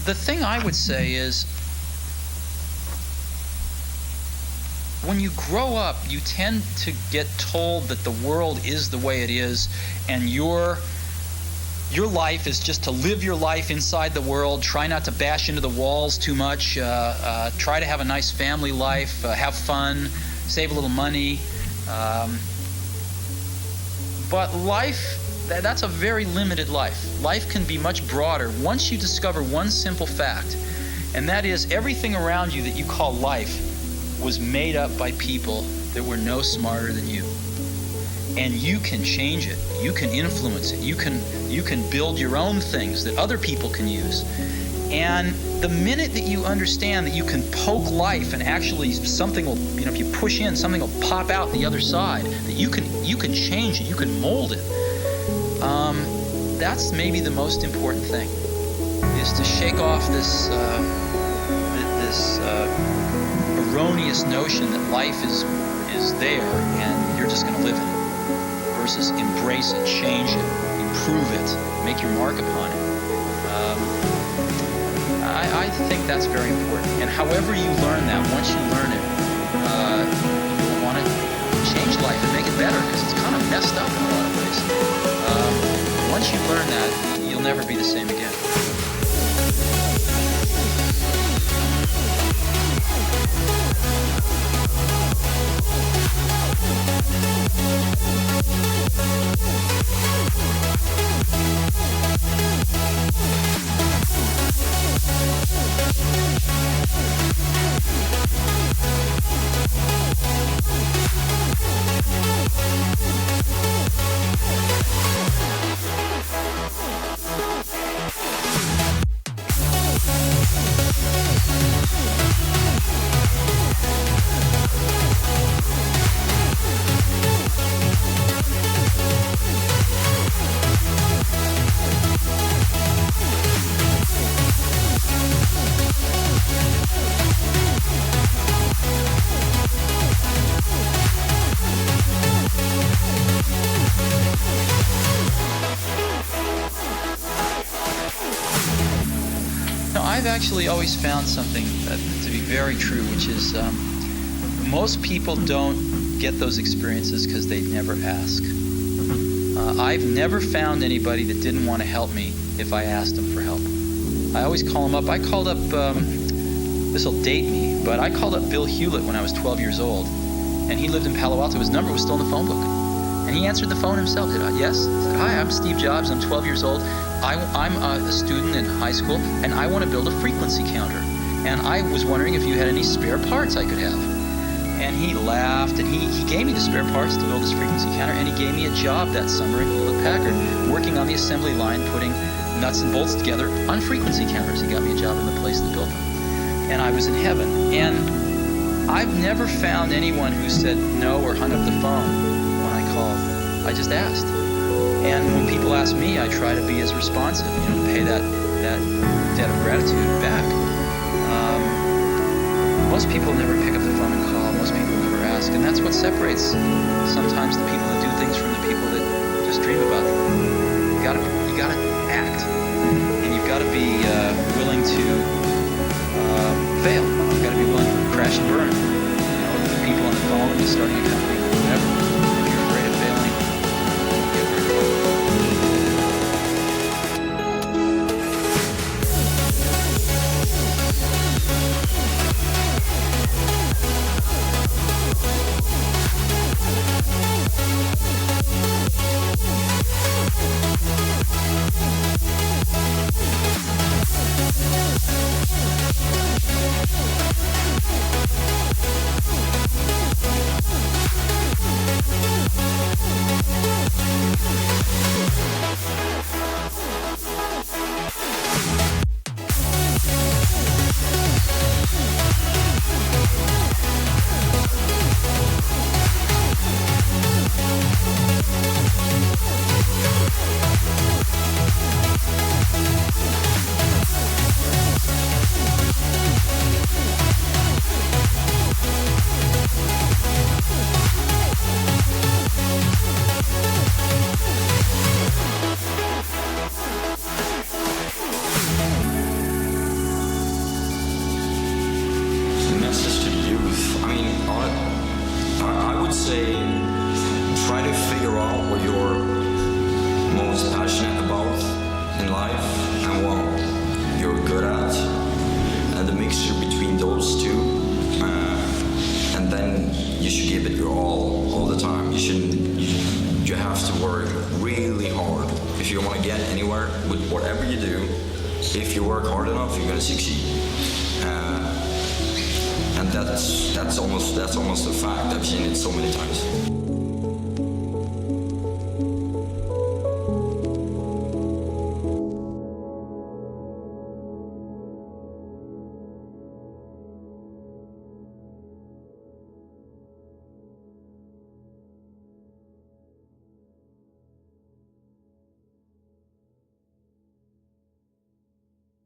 the thing I would say is, when you grow up, you tend to get told that the world is the way it is, and your life is just to live your life inside the world, try not to bash into the walls too much, try to have a nice family life, have fun, save a little money. But life, that's a very limited life. Life can be much broader once you discover one simple fact, and that is everything around you that you call life was made up by people that were no smarter than you. And you can change it. You can influence it. You can build your own things that other people can use. And the minute that you understand that you can poke life and actually something will, if you push in, something will pop out the other side, that you can change it, you can mold it. That's maybe the most important thing, is to shake off this erroneous notion that life is there and you're just going to live in it, versus embrace it, change it, improve it, make your mark upon it. I think that's very important. And however you learn that, once you learn it, you want to change life and make it better, because it's kind of messed up in a lot of ways. Once you learn that, you'll never be the same again. I've actually always found something to be very true, which is most people don't get those experiences because they never ask. I've never found anybody that didn't want to help me if I asked them for help. I always call them up. I called up, this will date me, but I called up Bill Hewlett when I was 12 years old, and he lived in Palo Alto. His number was still in the phone book. And he answered the phone himself. Yes. He said, "Hi, I'm Steve Jobs. I'm 12 years old. I'm a student in high school, and I want to build a frequency counter. And I was wondering if you had any spare parts I could have." And he laughed, and he gave me the spare parts to build this frequency counter, and he gave me a job that summer in Hewlett-Packard, working on the assembly line, putting nuts and bolts together on frequency counters. He got me a job in the place that built them. And I was in heaven. And I've never found anyone who said no or hung up the phone when I called. I just asked. And when people ask me, I try to be as responsive, to pay that debt of gratitude back. Most people never pick up the phone and call. Most people never ask. And that's what separates sometimes the people that do things from the people that just dream about them. You gotta act. And you've got to be willing to fail. You've got to be willing to crash and burn. The people on the phone, and starting a company, whatever. If you're afraid of failing, you'll get very far. would say try to figure out what you're most passionate about in life and what you're good at, and the mixture between those two, and then you should give it your all the time. You have to work really hard if you want to get anywhere with whatever you do. If you work hard enough, you're going to succeed. And that's almost a fact. I've seen it so many times.